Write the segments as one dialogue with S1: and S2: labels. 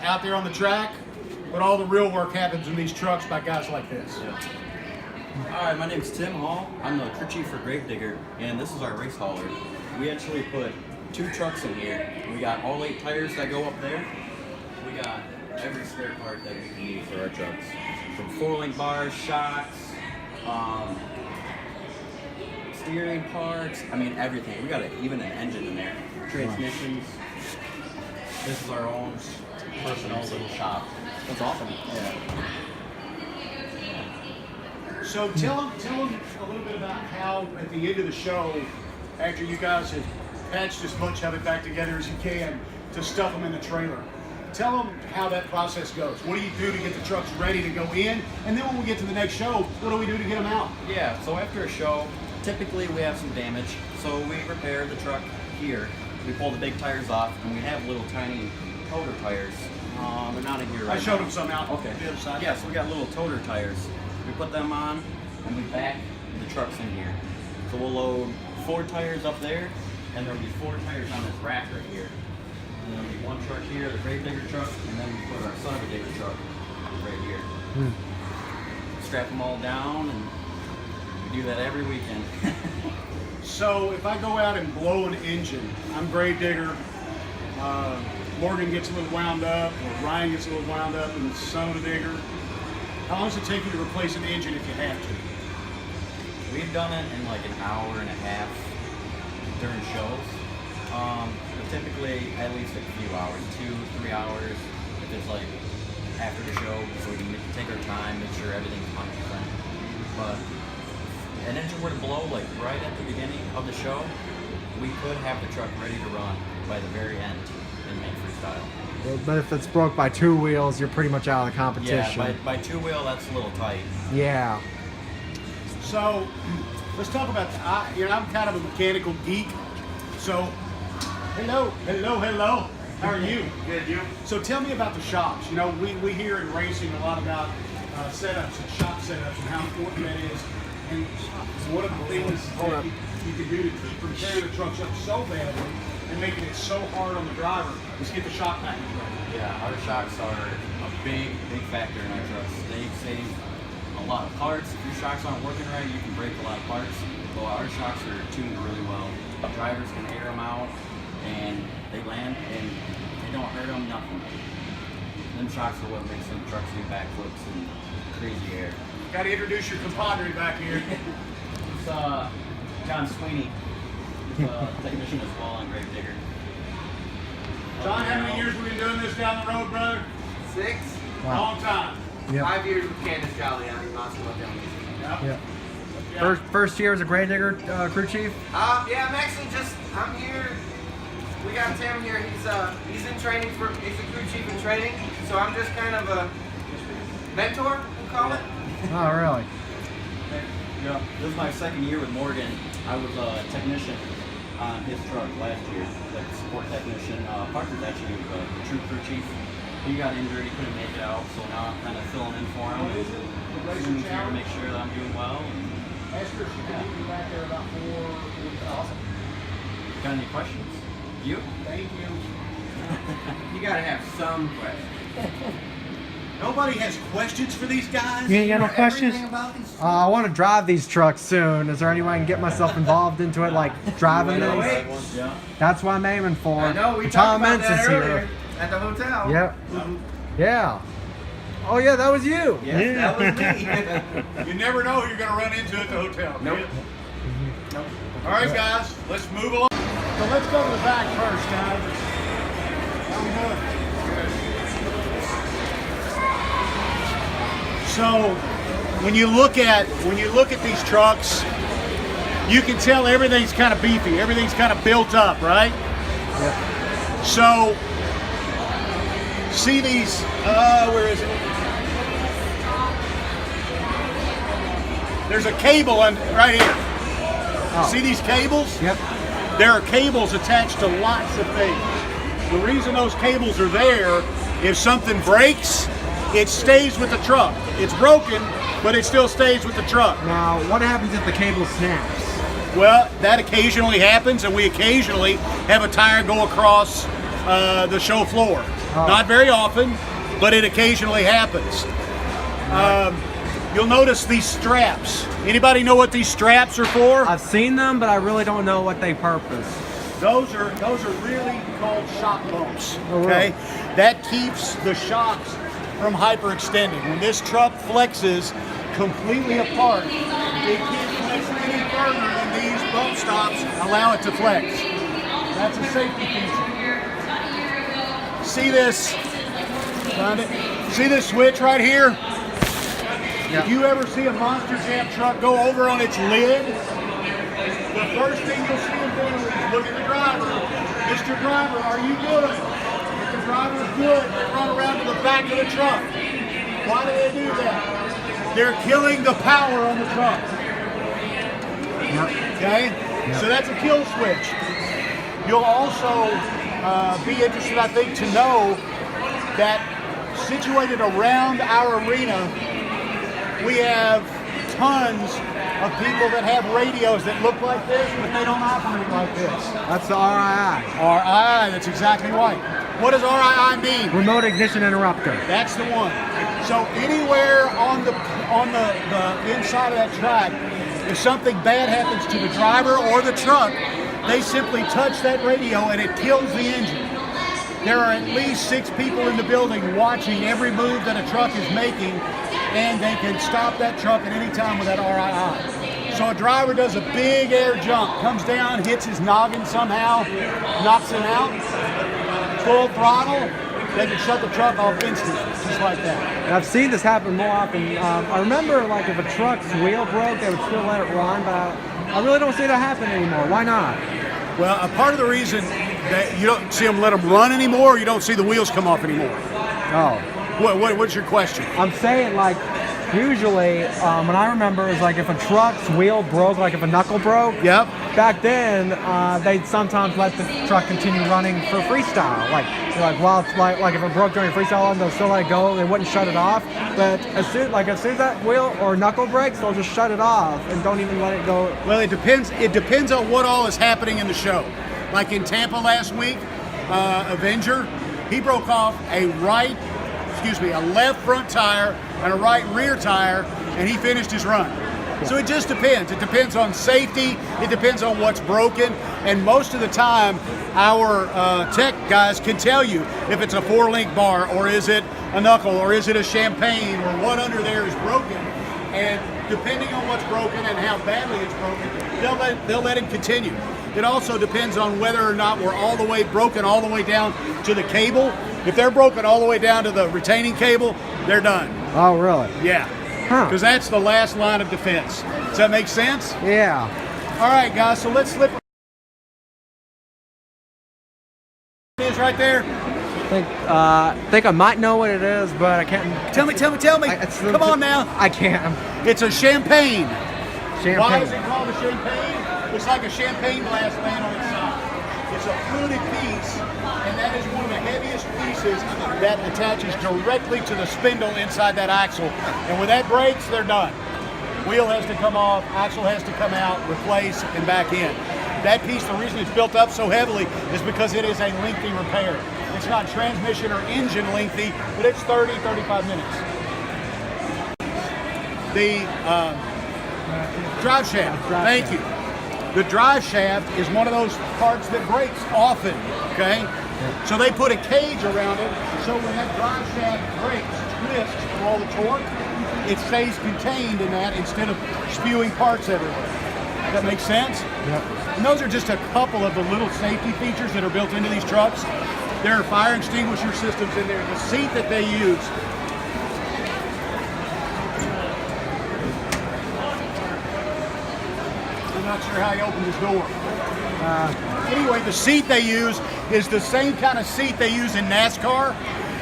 S1: out there on the track, but all the real work happens in these trucks by guys like this.
S2: Yeah. All right, my name's Tim Hall. I'm the crew chief for Gravedigger, and this is our race hauler. We actually put 2 trucks in here. We got all 8 tires that go up there. We got every spare part that we can need for our trucks. From 4-link bars, shocks, steering parts, I mean everything. We got even an engine in there. Transmissions. This is our own personal little shop. That's awesome. Yeah.
S1: So tell them a little bit about how at the end of the show, after you guys have patched as much of it back together as you can to stuff them in the trailer. Tell them how that process goes. What do you do to get the trucks ready to go in? And then when we get to the next show, what do we do to get them out?
S2: Yeah, so after a show, typically we have some damage. So we repair the truck here. We pull the big tires off, and we have little tiny toter tires. They're not in here right now.
S1: I showed them some out
S2: okay.
S1: on the other side.
S2: Yeah, so we got little toter tires. We put them on, and we back the trucks in here. So we'll load 4 tires up there, and there'll be 4 tires on this rack right here. And there'll be 1 truck here, the Gravedigger truck, and then we put our Son of a Digger truck right here. Strap them all down, and we do that every weekend.
S1: So if I go out and blow an engine, I'm Gravedigger, Morgan gets a little wound up, or Ryan gets a little wound up, and Son of a Digger. How long does it take you to replace an engine if you have to?
S2: We've done it in like an hour and a half during shows. But typically at least a few hours, 2-3 hours. If it's like after the show, so we can take our time, make sure everything's 100%. But if an engine were to blow like right at the beginning of the show, we could have the truck ready to run by the very end in main freestyle.
S3: But if it's broke by 2 wheels, you're pretty much out of the competition.
S2: Yeah, by 2-wheel, that's a little tight.
S3: Yeah.
S1: So let's talk about, I'm kind of a mechanical geek. So, hello. How are you?
S4: Good, you?
S1: So tell me about the shops. You know, we hear in racing a lot about setups and shop setups and how important that is. And one of the things that you can do to keep from tearing the trucks up so badly and making it so hard on the driver is get the shock package right.
S2: Yeah, our shocks are a big factor in our trucks. They save a lot of parts. If your shocks aren't working right, you can break a lot of parts. But our shocks are tuned really well. Drivers can air them out, and they land, and they don't hurt them, nothing. Them shocks are what makes them trucks do backflips and crazy air.
S1: Got to introduce your compadre back here.
S2: It's John Sweeney. He's a technician as well on Gravedigger.
S1: John, how many years have we been doing this down the road, brother?
S4: 6.
S3: Wow.
S1: Long time.
S3: Yep.
S4: 5 years with Candace Jolly on Monster down
S1: Yeah.
S3: Yeah. First year as a Gravedigger crew chief?
S4: Yeah, I'm here. We got Tim here. He's in training he's a crew chief in training. So I'm just kind of a mentor, we'll call it.
S3: Oh, really?
S2: Yeah. This is my 2nd year with Morgan. I was a technician on his truck last year, like support technician. Parker's actually the true crew chief. He got injured, he couldn't make it out, so now I'm kind of filling in for him. Zooming here to make sure that I'm doing well.
S1: Esther, she can meet me back there about 4 weeks.
S2: Awesome. Got any questions? You?
S1: Thank you.
S4: You gotta have some questions.
S1: Nobody has questions for these guys?
S3: You ain't got no questions?
S4: Everything about these
S3: I want to drive these trucks soon. Is there any way I can get myself involved into it, like driving
S4: Wait,
S3: these?
S4: wait.
S2: Yeah.
S3: That's what I'm aiming for.
S4: I know, we
S3: Tom
S4: talked about that
S3: Mintz is
S4: earlier
S3: here.
S4: at the hotel.
S3: Yep. Yeah. Oh yeah, that was you.
S4: Yes, that was me.
S1: You never know who you're going to run into at the hotel.
S4: Nope.
S1: All right, guys, let's move along. So let's go to the back first, guys. So when you look at these trucks, you can tell everything's kind of beefy. Everything's kind of built up, right?
S3: Yep.
S1: So see these? Where is it? There's a cable right here.
S3: Oh.
S1: See these cables?
S3: Yep.
S1: There are cables attached to lots of things. The reason those cables are there, if something breaks, it stays with the truck. It's broken, but it still stays with the truck.
S3: Now, what happens if the cable snaps?
S1: Well, that occasionally happens, and we occasionally have a tire go across the show floor. Not very often, but it occasionally happens. You'll notice these straps. Anybody know what these straps are for?
S3: I've seen them, but I really don't know what they purpose.
S1: Those are really called shock bumps.
S3: Oh,
S1: Okay,
S3: really?
S1: that keeps the shocks from hyperextending. When this truck flexes completely apart, it can't flex any further than these bump stops allow it to flex. That's a safety feature. See this? Found it? See this switch right here?
S3: Yeah.
S1: If you ever see a Monster Jam truck go over on its lid, the first thing you'll see them do is look at the driver. Mr. Driver, are you good? If the driver's good, they run around to the back of the truck. Why do they do that? They're killing the power on the truck. Okay? So that's a kill switch. You'll also be interested, I think, to know that situated around our arena, we have tons of people that have radios that look like this, but they don't operate like this.
S3: That's the RII.
S1: RII, that's exactly right. What does RII mean?
S3: Remote ignition interrupter.
S1: That's the one. So anywhere on the inside of that track, if something bad happens to the driver or the truck, they simply touch that radio and it kills the engine. There are at least 6 people in the building watching every move that a truck is making, and they can stop that truck at any time with that RII. So a driver does a big air jump, comes down, hits his noggin somehow, knocks him out, full throttle, they can shut the truck off instantly, just like that.
S3: And I've seen this happen more often. I remember, like, if a truck's wheel broke, they would still let it run, but I really don't see that happen anymore. Why not?
S1: Well, a part of the reason that you don't see them let them run anymore, you don't see the wheels come off anymore.
S3: Oh.
S1: What's your question?
S3: I'm saying, like, usually, when I remember, it was like if a truck's wheel broke, like if a knuckle broke.
S1: Yep.
S3: Back then, they'd sometimes let the truck continue running for freestyle. Like while it's like if it broke during freestyle, they'll still let it go. They wouldn't shut it off. But as soon as that wheel or knuckle breaks, they'll just shut it off and don't even let it go.
S1: Well, it depends. It depends on what all is happening in the show. Like in Tampa last week, Avenger, he broke off a left front tire and a right rear tire, and he finished his run. So it just depends. It depends on safety. It depends on what's broken. And most of the time, our tech guys can tell you if it's a 4-link bar, or is it a knuckle, or is it a champagne, or what under there is broken. And depending on what's broken and how badly it's broken, they'll let him continue. It also depends on whether or not we're all the way broken all the way down to the cable. If they're broken all the way down to the retaining cable, they're done.
S3: Oh, really?
S1: Yeah. Because that's the last line of defense. Does that make sense?
S3: Yeah.
S1: All right, guys, so let's slip. It is right there.
S3: I think I might know what it is, but I can't.
S1: Tell me. Come on now.
S3: I can't.
S1: It's a champagne.
S3: Champagne.
S1: Why is it called a champagne? It's like a champagne glass laying on its side. It's a fluted piece, and that is one of the heaviest pieces that attaches directly to the spindle inside that axle. And when that breaks, they're done. Wheel has to come off, axle has to come out, replace, and back in. That piece, the reason it's built up so heavily is because it is a lengthy repair. It's not transmission or engine lengthy, but it's 30, 35 minutes. The drive shaft, thank you. The drive shaft is one of those parts that breaks often, okay? So they put a cage around it, so when that drive shaft breaks, twists from all the torque, it stays contained in that instead of spewing parts everywhere. That makes sense?
S3: Yep.
S1: And those are just a couple of the little safety features that are built into these trucks. There are fire extinguisher systems in there. The seat that they use. I'm not sure how you open this door. Anyway, the seat they use is the same kind of seat they use in NASCAR.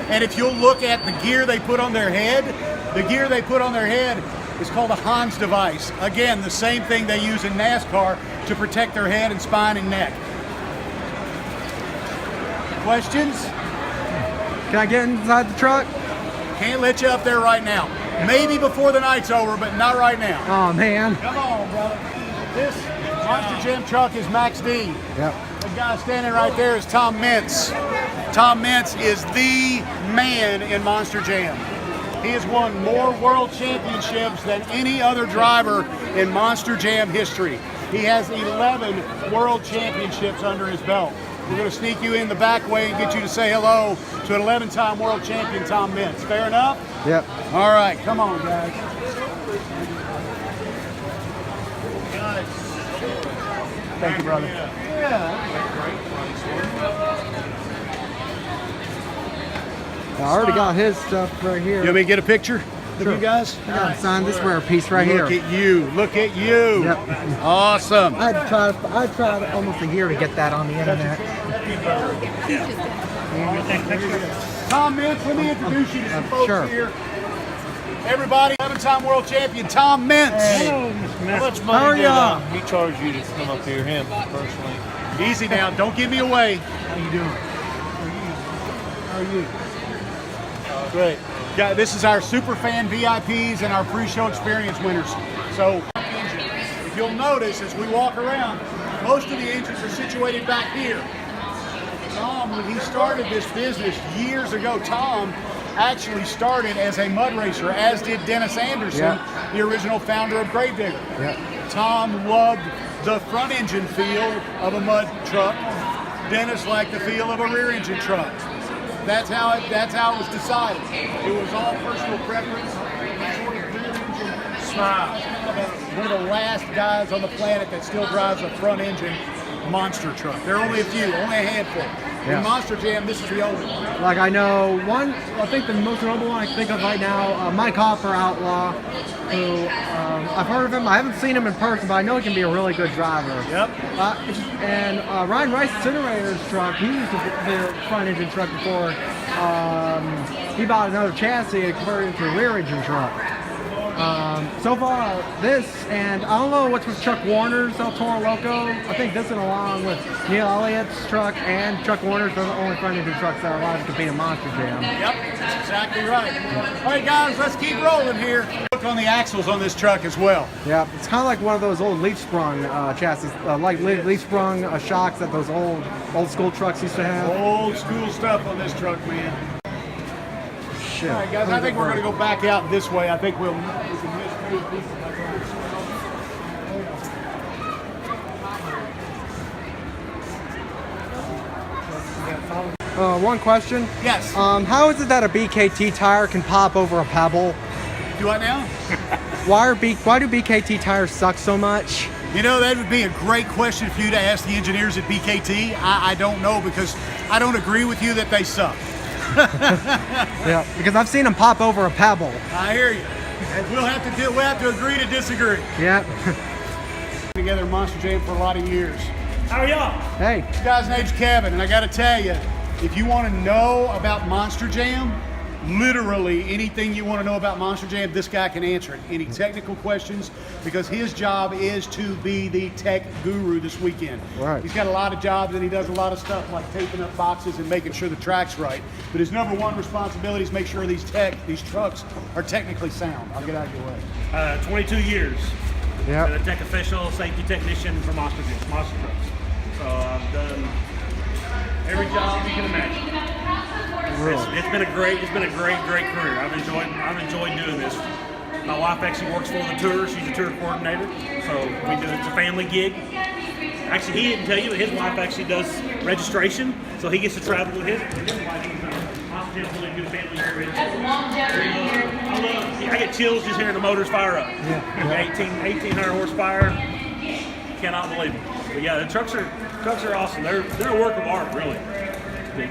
S1: And if you'll look at the gear they put on their head, the gear they put on their head is called a Hans device. Again, the same thing they use in NASCAR to protect their head and spine and neck. Questions?
S3: Can I get inside the truck?
S1: Can't let you up there right now. Maybe before the night's over, but not right now.
S3: Oh, man.
S1: Come on, brother. This Monster Jam truck is Max D.
S3: Yep.
S1: guy standing right there is Tom Mintz. Tom Mintz is the man in Monster Jam. He has won more world championships than any other driver in Monster Jam history. He has 11 world championships under his belt. We're going to sneak you in the back way and get you to say hello to an 11-time world champion, Tom Mintz. Fair enough?
S3: Yep.
S1: All right, come on, guys. Thank you, brother.
S3: I already got his stuff right here.
S1: You want me to get a picture of
S3: Sure.
S1: you guys?
S3: I got signed this rare piece right
S1: Look
S3: here.
S1: at you. Look at you.
S3: Yep.
S1: Awesome.
S3: I tried almost a year to get that on the internet.
S1: Tom Mintz, let me introduce you to some folks
S3: Sure.
S1: here. Everybody, 11-time world champion, Tom Mintz.
S5: How much
S3: How are
S5: money did
S3: ya?
S5: he charge you to come up here, him personally?
S1: Easy now. Don't give me away.
S3: How you doing? How are you?
S1: Great. Yeah, this is our super fan VIPs and our pre-show experience winners. So, if you'll notice as we walk around, most of the engines are situated back here. Tom, when he started this business years ago, Tom actually started as a mud racer, as did Dennis Anderson, the original founder of Gravedigger. Tom loved the front engine feel of a mud truck. Dennis liked the feel of a rear engine truck. That's how it was decided. It was all personal preference. Sort of rear engine smile. One of the last guys on the planet that still drives a front engine monster truck. There are only a few, only a handful.
S3: Yeah.
S1: In Monster Jam, this is the only one.
S3: Like I know one, I think the most notable one I can think of right now, Mike Hopper Outlaw, who I've heard of him. I haven't seen him in person, but I know he can be a really good driver.
S1: Yep.
S3: And Ryan Rice Incinerator's truck, he used the front engine truck before he bought another chassis and converted it into a rear engine truck. So far, this, and I don't know what's with Chuck Warner's El Toro Loco. I think this and along with Neil Elliott's truck and Chuck Warner's are the only front engine trucks that are allowed to compete in Monster Jam.
S1: Yep, that's exactly right. All right, guys, let's keep rolling here. Look on the axles on this truck as well.
S3: Yeah, it's kind of like one of those old leaf sprung chassis, like leaf sprung shocks that those old school trucks used to have.
S1: Old school stuff on this truck, man.
S3: Shit.
S1: All right, guys, I think we're going to go back out this way. I think we can miss two pieces.
S3: One question.
S1: Yes.
S3: How is it that a BKT tire can pop over a pebble?
S1: Do I now?
S3: Why do BKT tires suck so much?
S1: You know, that would be a great question for you to ask the engineers at BKT. I don't know, because I don't agree with you that they suck.
S3: Yeah, because I've seen them pop over a pebble.
S1: I hear you. We'll have to agree to disagree.
S3: Yeah.
S1: Together in Monster Jam for a lot of years.
S5: How are y'all?
S3: Hey.
S1: This guy's name's Kevin, and I got to tell you, if you want to know about Monster Jam, literally anything you want to know about Monster Jam, this guy can answer it. Any technical questions, because his job is to be the tech guru this weekend.
S3: Right.
S1: He's got a lot of jobs, and he does a lot of stuff like taping up boxes and making sure the track's right. But his number one responsibility is make sure these trucks are technically sound. I'll get out of your way.
S5: 22 years.
S3: Yeah.
S5: Been a tech official, safety technician for Monster Trucks. So I've done every job you can imagine.
S3: Really?
S5: It's been a great career. I've enjoyed doing this. My wife actually works for the tour. She's a tour coordinator. So it's a family gig. Actually, he didn't tell you, but his wife actually does registration, so he gets to travel with his wife. I get chills just hearing the motors fire up.
S3: Yeah.
S5: 1800 horsepower. Cannot believe it. But yeah, the trucks are awesome. They're a work of art, really. The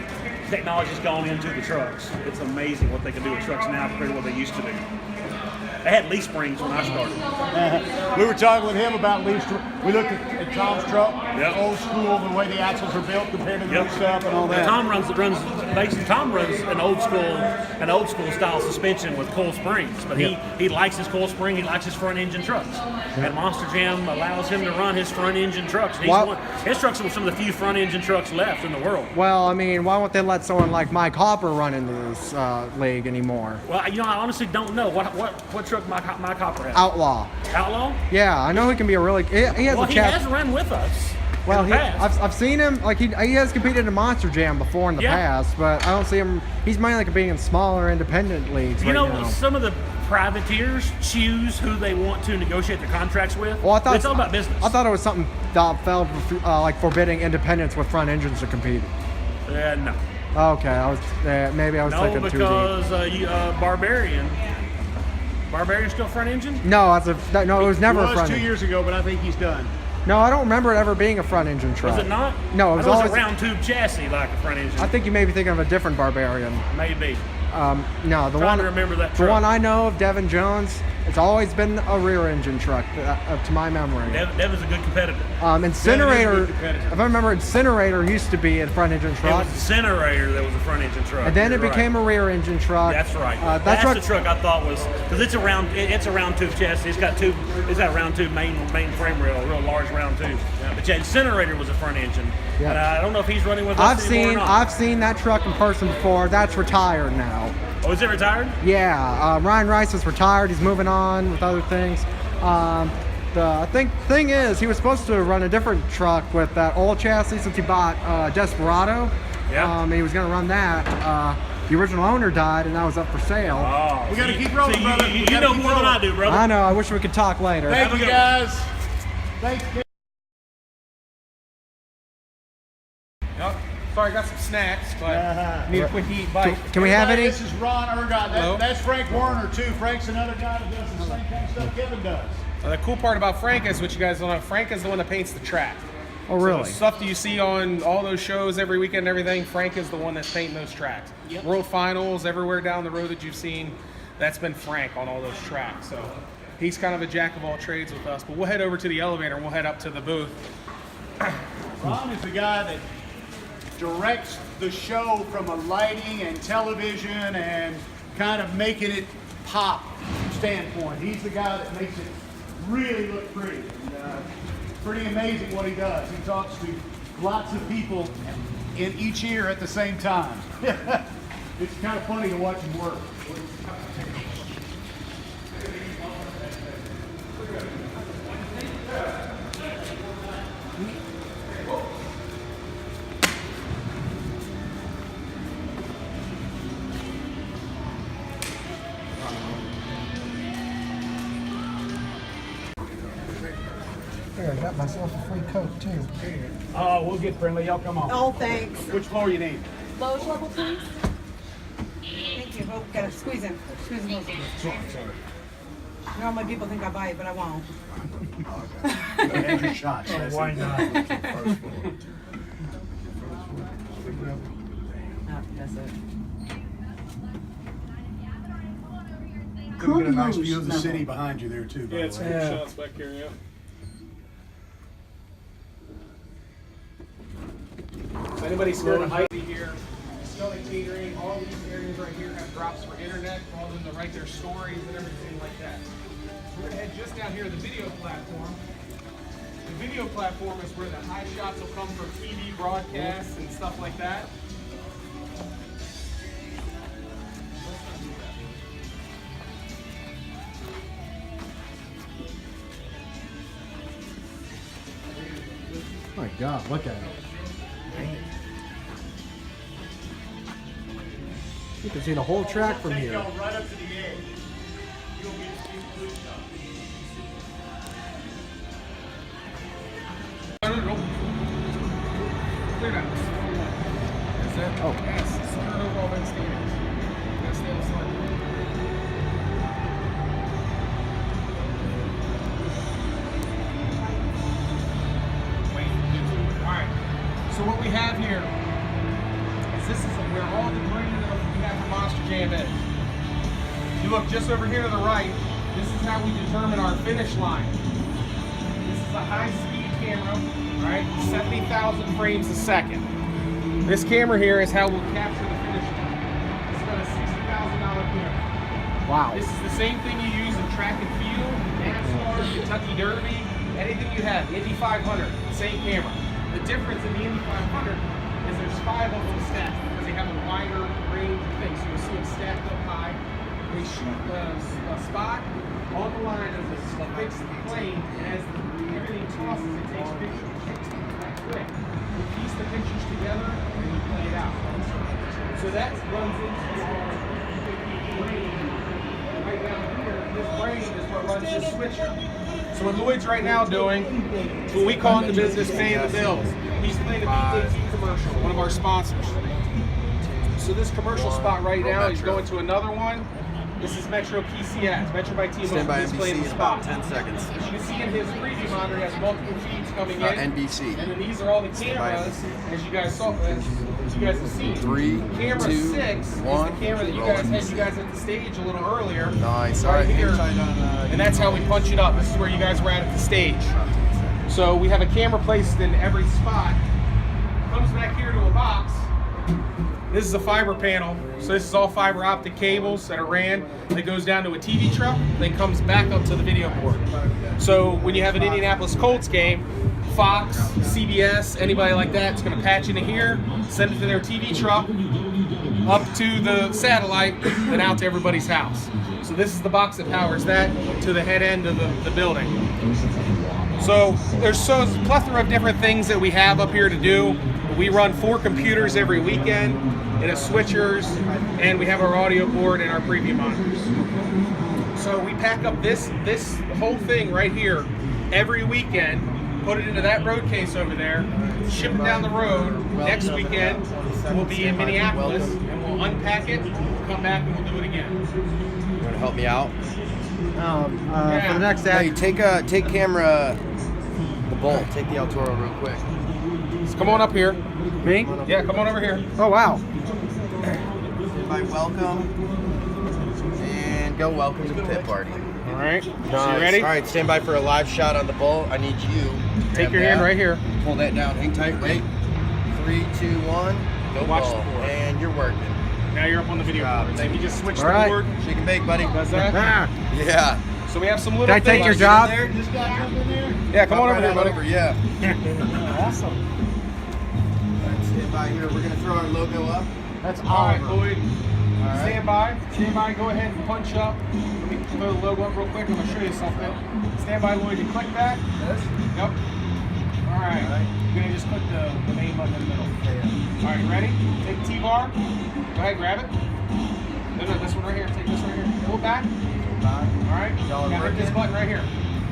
S5: technology's gone into the trucks. It's amazing what they can do with trucks now compared to what they used to do. They had leaf springs when I started.
S1: We were talking with him about leaf. We looked at Tom's truck,
S5: Yep.
S1: old school, the way the axles are built compared to the new stuff and all that.
S5: Tom runs an old school style suspension with coil springs, but he likes his coil spring. He likes his front engine trucks, and Monster Jam allows him to run his front engine trucks. His trucks are some of the few front engine trucks left in the world.
S3: Well, I mean, why won't they let someone like Mike Hopper run into this league anymore?
S5: Well, I honestly don't know what truck Mike Hopper has.
S3: Outlaw.
S5: Outlaw?
S3: Yeah, I know he can be a really. He has
S5: Well,
S3: a
S5: he
S3: chassis.
S5: has run with us.
S3: Well,
S5: in the past.
S3: I've seen him, like he has competed in Monster Jam before in the
S5: Yeah.
S3: past, but I don't see him. He's mainly competing in smaller independent leagues
S5: You
S3: right
S5: know,
S3: now.
S5: some of the privateers choose who they want to negotiate their contracts with.
S3: Well, I thought
S5: it's all about business.
S3: I thought it was something that felt like forbidding independents with front engines to compete.
S5: No.
S3: Okay, maybe I was
S5: No,
S3: thinking too deep.
S5: because Barbarian still front engine?
S3: No, no, it was never
S1: It
S3: a
S1: was
S3: front
S1: 2
S3: engine.
S1: years ago, but I think he's done.
S3: No, I don't remember it ever being a front engine truck.
S5: Was it not?
S3: No, it was
S5: I thought
S3: always.
S5: a round tube chassis like a front engine.
S3: I think you may be thinking of a different Barbarian.
S5: Maybe.
S3: No, the
S5: Trying
S3: one
S5: to remember that
S3: the
S5: truck.
S3: one I know of, Devin Jones. It's always been a rear engine truck, to my memory.
S5: Devin's a good competitor.
S3: Incinerator,
S1: good competitor.
S3: if I remember, Incinerator used to be a front engine
S5: It
S3: truck,
S5: was Incinerator that was a front engine truck.
S3: and then it
S5: You're
S3: became
S5: right.
S3: a rear engine truck.
S5: That's right.
S3: That truck,
S5: the truck I thought was because it's a round tube chassis. It's got a round tube main frame rail, a real large round tube. But yeah, Incinerator was a front engine.
S3: Yeah.
S5: And I don't know if he's running with us anymore or not.
S3: I've seen that truck in person before. That's retired now.
S5: Oh, is it retired?
S3: Yeah, Ryan Rice is retired. He's moving on with other things. The thing is, he was supposed to run a different truck with that old chassis since he bought Desperado.
S5: Yeah.
S3: He was going to run that. The original owner died, and that was up for sale.
S5: Oh,
S1: We gotta keep rolling, brother. We
S5: You
S1: gotta
S5: know
S1: keep
S5: more than I
S1: rolling.
S5: do, brother.
S3: I know. I wish we could talk later.
S1: Thank
S5: Have a
S1: you,
S5: good
S1: guys.
S4: Yep. Sorry, I got some snacks, but need a quick eat bite.
S3: Can we have
S1: Everybody,
S3: any?
S1: This is Ron Ergot.
S4: Hello.
S1: That's Frank Warner, too. Frank's another guy that does the same kind of stuff Kevin does.
S6: The cool part about Frank is what you guys don't know. Frank is the one that paints the track.
S3: Oh,
S6: So
S3: really?
S6: the stuff that you see on all those shows every weekend and everything, Frank is the one that's painting those tracks. World Finals, everywhere down the road that you've seen, that's been Frank on all those tracks. So he's kind of a jack of all trades with us. But we'll head over to the elevator and we'll head up to the booth.
S1: Ron is the guy that directs the show from a lighting and television and kind of making it pop standpoint. He's the guy that makes it really look pretty. And, pretty amazing what he does. He talks to lots of people in each ear at the same time. It's kind of funny to watch him work.
S3: Here, I got myself a free Coke, too.
S1: Oh, we'll get friendly. Y'all come on.
S7: Oh, thanks.
S1: Which floor you need?
S7: Lowest level, please. Thank you. Oh, gotta squeeze in. Squeeze in. Normally people think I bite, but I won't.
S1: And your shots. Why not?
S7: No, that's it.
S1: Couldn't get a nice view of the city behind you there too. By
S6: Yeah, it's
S1: the
S6: good
S1: way.
S6: shots back here, yeah. So anybody scared of height here? Stomach catering, all these areas right here have drops for internet, for all of them to write their stories and everything like that. We're gonna head just down here to the video platform. The video platform is where the high shots will come for TV broadcasts and stuff like that.
S3: My God, look at it. You can see the whole track from
S1: Take
S3: here.
S1: y'all right up to the edge. You'll be blue stuff.
S6: Clear that. Is that? Oh, yes. Start over all that standings. That's the other side. Wait. All right. So what we have here is this is where all the green that we have for Monster Jam is. You look just over here to the right. This is how we determine our finish line. This is a high-speed camera, all right? 70,000 frames a second. This camera here is how we'll capture the finish line. It's about a $60,000 camera.
S3: Wow.
S6: This is the same thing you use in track and field, NASCAR, Kentucky Derby, anything you have, Indy 500, same camera. The difference in the Indy 500 is there's 5 of them stacked because they have a wider range of things. So you see them stacked up high. They shoot a spot on the line as a fixed plane, and as everything tosses, it takes pictures. quick. You piece the pictures together and you play it out. So that runs into our brain. Right down here, this brain is what runs this switcher. So what Lloyd's right now doing, what we call in the business paying the bills. He's playing a BAT commercial, one of our sponsors. So this commercial spot right now, he's going to another one. This is Metro PCS, Metro by T-Mobile.
S8: Stand by
S6: Displaying
S8: NBC
S6: the
S8: in
S6: spot.
S8: about 10 seconds.
S6: As you can see in his preview monitor, he has multiple feeds coming in.
S8: NBC.
S6: And then these are all the cameras, as you guys saw, as you guys have seen.
S8: 3,
S6: Camera
S8: 2,
S6: 6 is the
S8: 1,
S6: camera that you guys had you guys at the stage a little earlier.
S8: Nice.
S6: Right
S8: All right,
S6: here.
S8: hang tight on,
S6: And that's how we punch it up. This is where you guys were at the stage. So we have a camera placed in every spot. Comes back here to a box. This is a fiber panel. So this is all fiber optic cables that are ran. That goes down to a TV truck. Then comes back up to the video board. So when you have an Indianapolis Colts game, Fox, CBS, anybody like that is going to patch into here, send it to their TV truck, up to the satellite, and out to everybody's house. So this is the box that powers that to the head end of the building. So there's a plethora of different things that we have up here to do. We run 4 computers every weekend, and a switchers, and we have our audio board and our preview monitors. So we pack up this whole thing right here every weekend, put it into that road case over there, ship it down the road. Next weekend we'll be in Minneapolis, and we'll unpack it, come back, and we'll do it again.
S8: You want to help me out?
S3: For the next
S8: Hey,
S3: act,
S8: take camera, the Bolt. Take the El Toro real quick.
S6: So come on up here.
S3: me?
S6: Yeah, come on over here.
S3: Oh wow.
S8: Everybody welcome. And go welcome to the pit party.
S6: All right. So
S8: Nice.
S6: you ready?
S8: All right, stand by for a live shot on the Bolt. I need you.
S6: Take
S8: Grab
S6: your hand
S8: that.
S6: right here.
S8: Pull that down. Hang tight. Wait. 3, 2, 1. Go
S6: Watch
S8: ball.
S6: the board.
S8: And you're working.
S6: Now you're up on the video
S8: Good
S6: board.
S8: job.
S6: So you just switch
S3: All
S6: the
S3: right.
S6: board.
S8: Shake and bake, buddy.
S6: Does that?
S3: Ah,
S8: Yeah.
S6: So we have some little
S3: Can I take
S6: things.
S3: your job?
S1: This guy jump in there?
S6: Yeah, come on over
S8: Right
S6: here,
S8: on
S6: buddy.
S8: over, yeah. Awesome. All right, stand by here. We're gonna throw our logo up.
S3: that's
S6: All right,
S3: Oliver.
S6: Lloyd.
S8: All right.
S6: Stand by. Stand by. Go ahead and punch up. Let me throw the logo up real quick. I'm gonna show you something. Stand by, Lloyd. You click that.
S8: This?
S6: Yep. All right.
S8: All right.
S6: You're gonna just click the name button in the middle. All right, you ready? Take the T-bar. Go ahead, grab it. No, this one right here. Take this right here. Pull it back. All right.
S8: Y'all
S6: Now hit this
S8: working?
S6: button right here.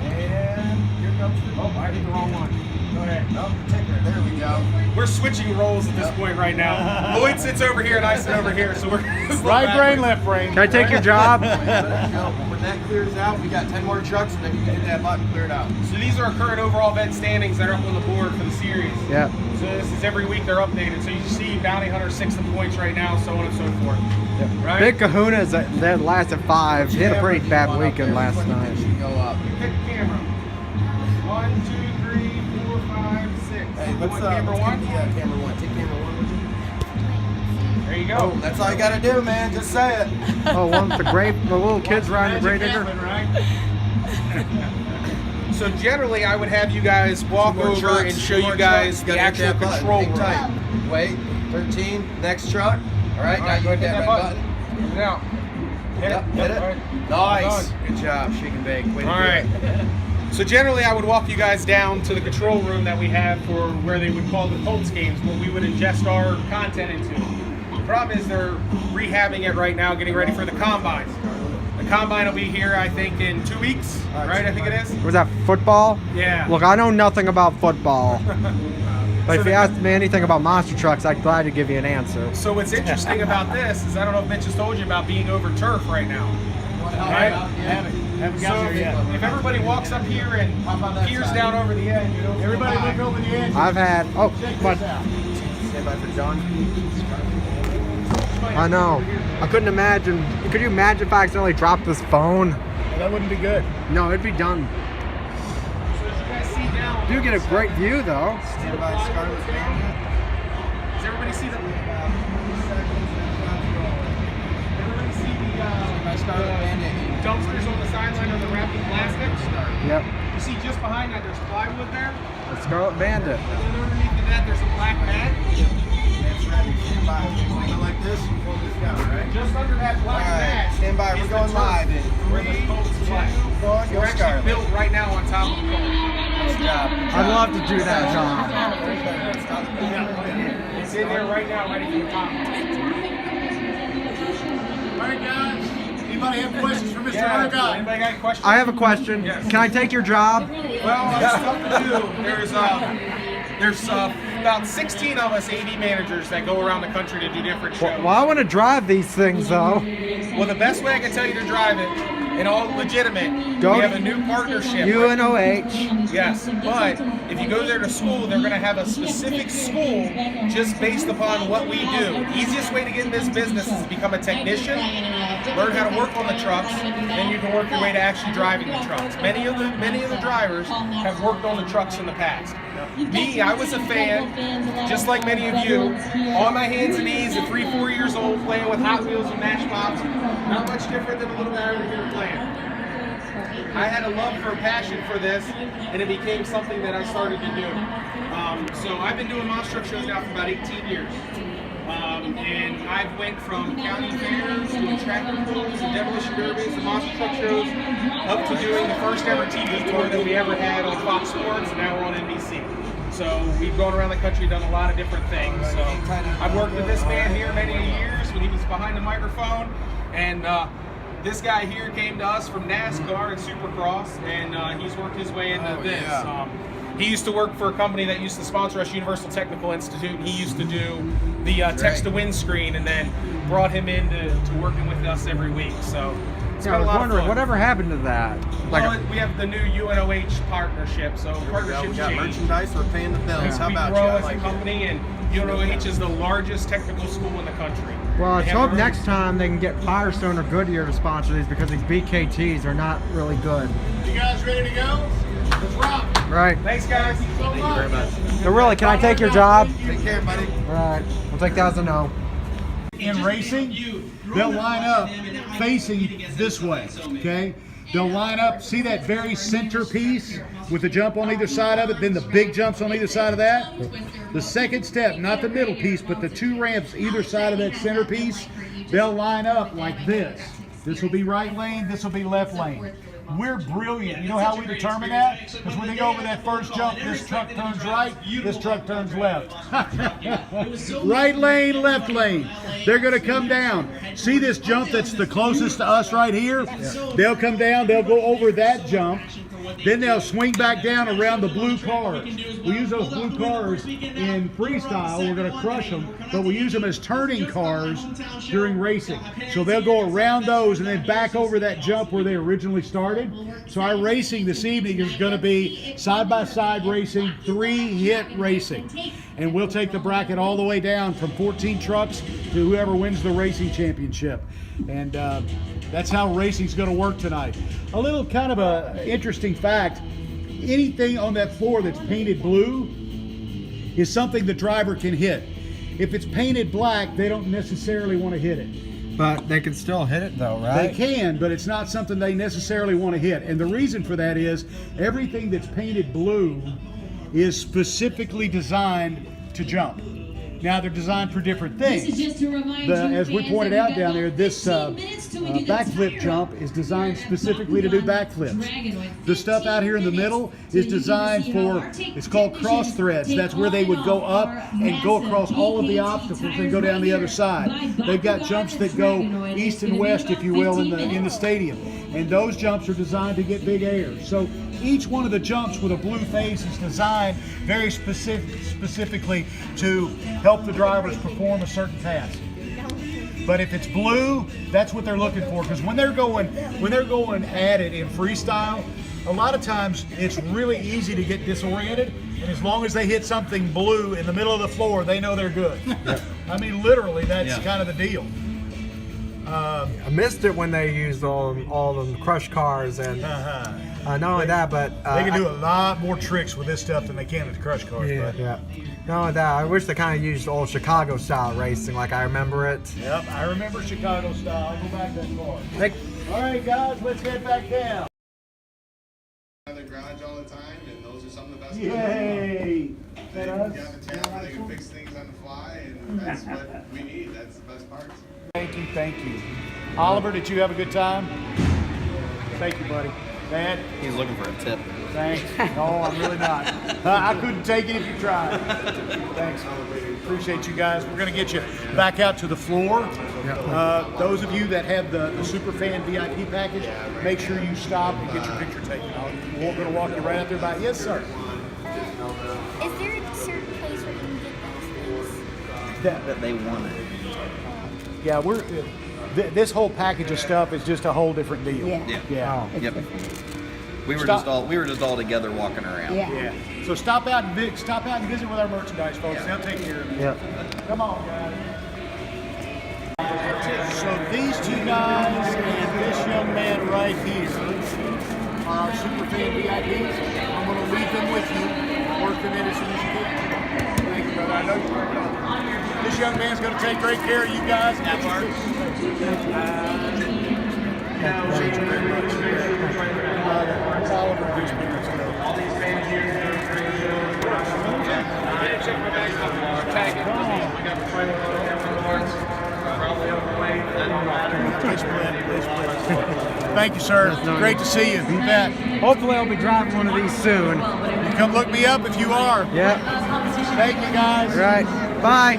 S8: And here comes the.
S6: Oh, I hit the wrong one. Go ahead.
S8: Oh, ticker. There we go.
S6: We're switching roles at this point right now. Lloyd sits over here and I sit over here, so we're
S1: Right brain, left brain.
S3: Can I take your job?
S8: Let us go. When that clears out, we got 10 more trucks, and then you can hit that button, clear it out.
S6: So these are our current overall event standings that are up on the board for the series.
S3: Yeah.
S6: So this is every week they're updated. So you see Bounty Hunter 6th in points right now, so on and so forth. Right?
S3: Big Kahuna's that lasted 5. He had a pretty bad
S8: One up
S3: weekend
S8: there,
S3: last
S8: when the
S3: night.
S8: pitch should go up.
S6: Pick the camera. 1, 2, 3, 4, 5, 6.
S8: Hey,
S6: You
S8: let's
S6: want camera
S8: let's
S6: 1?
S8: get the, camera 1. Take camera 1 with you.
S6: There you go.
S8: Oh, that's all you gotta do, man. Just say it.
S3: Oh, one's the little kids riding the great digger.
S6: So generally, I would have you guys walk
S8: More
S6: over
S8: trucks,
S6: and show
S8: more
S6: you guys
S8: trucks.
S6: the
S8: Gotta hit
S6: actual
S8: that button.
S6: control
S8: Hang
S6: room.
S8: tight. Wait. 13. Next truck. All right,
S6: All
S8: now
S6: right,
S8: you
S6: go
S8: hit
S6: ahead,
S8: that red button.
S6: Get it out. Hit
S8: Yep,
S6: it.
S8: hit
S6: All
S8: it.
S6: right.
S8: Nice.
S6: Done.
S8: Good job. Shake and bake. Way to
S6: All
S8: do
S6: right.
S8: it.
S6: So generally, I would walk you guys down to the control room that we have for where they would call the Colts games, where we would ingest our content into. The problem is they're rehabbing it right now, getting ready for the combine. The combine will be here, I think, in 2 weeks, right? I think it is.
S3: Was that football?
S6: Yeah.
S3: Look, I know nothing about football. But if you asked me anything about monster trucks, I'd gladly give you an answer.
S6: So what's interesting about this is I don't know if Mitch has told you about being over turf right now. Right?
S1: Haven't
S6: So
S1: got there yet.
S6: if everybody walks up here and peers down over the edge, you know,
S1: Everybody look over the edge.
S3: I've had,
S1: Check
S3: but
S1: this out.
S8: Stand by for John.
S3: I know. I couldn't imagine. Could you imagine if I accidentally dropped this phone?
S1: Well, that wouldn't be good.
S3: No, it'd be done.
S6: So as you guys see down,
S3: You do get a great view though.
S8: Stand by Scarlet Bandit.
S6: does everybody see the? Everybody see
S8: By Scarlet Bandit.
S6: the dumpsters on the sideline or the wrapped in plastic?
S3: Yep.
S6: You see just behind that there's plywood there,
S3: The Scarlet Bandit.
S6: and then underneath of that there's a black mat.
S8: That's ready. Stand by. Go like this. Pull this down, right?
S6: Just under that
S8: All
S6: black
S8: right.
S6: mat.
S8: Stand by.
S6: is
S8: We're
S6: the
S8: going
S6: turf
S8: live in
S6: where the
S8: 3, 2,
S6: Colts play.
S8: 1.
S6: We're
S8: Go
S6: actually
S8: Scarlet.
S6: built right now on top of the Colts. Good job.
S3: I'd love to do that job.
S6: It's in there right now, ready for the pop.
S1: All right, guys. Anybody have questions for Mr.
S6: Yeah,
S1: Hunter?
S6: anybody got any questions?
S3: I have a question.
S6: Yes.
S3: Can I take your job?
S6: Well, there's stuff to do. There's about 16 of us AV managers that go around the country to do different shows.
S3: Well, I want to drive these things though.
S6: Well, the best way I can tell you to drive it, and all legitimate,
S3: Go
S6: we
S3: to
S6: have a new partnership.
S3: UNOH.
S6: Yes, but if you go there to school, they're going to have a specific school just based upon what we do. The easiest way to get in this business is to become a technician, learn how to work on the trucks, then you can work your way to actually driving the trucks. Many of the drivers have worked on the trucks in the past. Me, I was a fan, just like many of you, on my hands and knees at 3-4 years old, playing with Hot Wheels and Matchbox. Not much different than a little guy over here playing. I had a love for a passion for this, and it became something that I started to do. So I've been doing monster truck shows now for about 18 years. And I've went from county fairs, doing tractor pulls and demolition derbies and monster truck shows, up to doing the first ever TV tour that we ever had on Fox Sports, and now we're on NBC. So we've gone around the country, done a lot of different things. So I've worked with this man here many years when he was behind the microphone, and this guy here came to us from NASCAR and Supercross, and he's worked his way into this.
S8: Yeah.
S6: He used to work for a company that used to sponsor us, Universal Technical Institute, and he used to do the text-to-win screen, and then brought him into working with us every week. So it's
S3: Yeah, I
S6: been a
S3: was
S6: lot
S3: wondering,
S6: of fun.
S3: whatever happened to that?
S6: Well, we have the new UNOH partnership, so partnerships
S8: We got
S6: change.
S8: merchandise, we're paying the bills. How
S6: We
S8: about
S6: grow
S8: you? I
S6: as
S8: like
S6: a
S8: it.
S6: company, and UNOH is the largest technical school in the country.
S3: Well, let's
S6: They have
S3: hope
S6: their own-
S3: next time they can get Firestone or Goodyear to sponsor these because these BKTs are not really good.
S1: You guys ready to go? Let's rock.
S3: Right.
S6: Thanks, guys.
S8: Thank you very much.
S3: So really, can I take your job?
S8: Take care, buddy.
S3: All right. We'll take that as a no.
S1: In racing, they'll line up facing this way, okay? They'll line up, see that very center piece with the jump on either side of it, then the big jumps on either side of that? The second step, not the middle piece, but the two ramps either side of that center piece, they'll line up like this. This will be right lane, this will be left lane. We're brilliant. You know how we determine that? Because when they go over that first jump, this truck turns right, this truck turns left. Right lane, left lane. They're going to come down. See this jump that's the closest to us right here? They'll come down, they'll go over that jump. Then they'll swing back down around the blue cars. We use those blue cars in freestyle. We're going to crush them, but we use them as turning cars during racing. So they'll go around those and then back over that jump where they originally started. So our racing this evening is going to be side-by-side racing, 3-hit racing. And we'll take the bracket all the way down from 14 trucks to whoever wins the racing championship. And that's how racing's going to work tonight. A little kind of a interesting fact, anything on that floor that's painted blue is something the driver can hit. If it's painted black, they don't necessarily want to hit it.
S3: But they can still hit it though, right?
S1: They can, but it's not something they necessarily want to hit. And the reason for that is everything that's painted blue is specifically designed to jump. Now they're designed for different things.
S9: This is just to remind you,
S1: As we
S9: fans,
S1: pointed
S9: that
S1: out
S9: we've
S1: down
S9: got
S1: there, this
S9: 15 minutes till we get the
S1: backflip
S9: tire
S1: jump is designed specifically to do backflips.
S9: Dragon with
S1: The stuff out here in the
S9: 15
S1: middle
S9: minutes
S1: is
S9: till you
S1: designed
S9: get to see how
S1: for,
S9: our
S1: it's called cross
S9: technicians
S1: threads.
S9: take
S1: That's where they
S9: on
S1: would go
S9: our
S1: up and go across all of the
S9: massive
S1: obstacles and
S9: PKT
S1: go down the other
S9: tires
S1: side.
S9: by
S1: They've got
S9: Buckle
S1: jumps
S9: Guard
S1: that go
S9: Draganoid.
S1: east
S9: It's
S1: and
S9: gonna be
S1: west, if
S9: about
S1: you will, in
S9: 15
S1: the
S9: minutes.
S1: stadium. And those jumps are designed to get big air. So each one of the jumps with a blue face is designed very specifically to help the drivers perform a certain task. But if it's blue, that's what they're looking for. Because when they're going at it in freestyle, a lot of times it's really easy to get disoriented. And as long as they hit something blue in the middle of the floor, they know they're good. I mean, literally, that's kind of the deal.
S3: I missed it when they used all them crush cars and not only that, but
S1: They can do a lot more tricks with this stuff than they can with the crush cars.
S3: Yeah,
S1: But.
S3: yeah. Not only that, I wish they kind of used old Chicago style racing like I remember it.
S1: Yep, I remember Chicago style. I'll go back that far.
S3: Like,
S1: All right, guys, let's get back down.
S10: The garage all the time, and those are some of the best.
S1: Yay!
S10: They got the tab where they can fix things on the fly, and that's what we need. That's the best parts.
S1: Thank you, thank you. Oliver, did you have a good time? Thank you, buddy. Dad?
S8: He's looking for a tip.
S1: Thanks. No, I'm really not. I couldn't take it if you tried. Thanks. Appreciate you guys. We're going to get you back out to the floor. Those of you that have the Superfan VIP package, make sure you stop and get your picture taken. We're going to walk you right out there by. Yes, sir.
S11: Is there a certain place where you can get those things?
S8: That they wanted.
S1: Yeah, this whole package of stuff is just a whole different deal.
S8: Yeah. Yep. We were just all together walking around.
S1: Yeah. So stop out and visit with our merchandise folks. They'll take care of you.
S3: Yeah.
S1: Come on, guys. So these two guys and this young man right here are our Superfan VIPs. I'm going to leave them with you. Work them in as soon as you can. Thank you, brother. I know you're working on it. This young man's going to take great care of you guys. That works. Appreciate you very much. Oliver and his parents. All these fans here. Check my bag. Tag it. We got the probably on the way. Thank you, sir. Great to see you. You bet.
S3: Hopefully I'll be driving one of these soon.
S1: You come look me up if you are.
S3: Yeah.
S1: Thank you, guys.
S3: All right. Bye.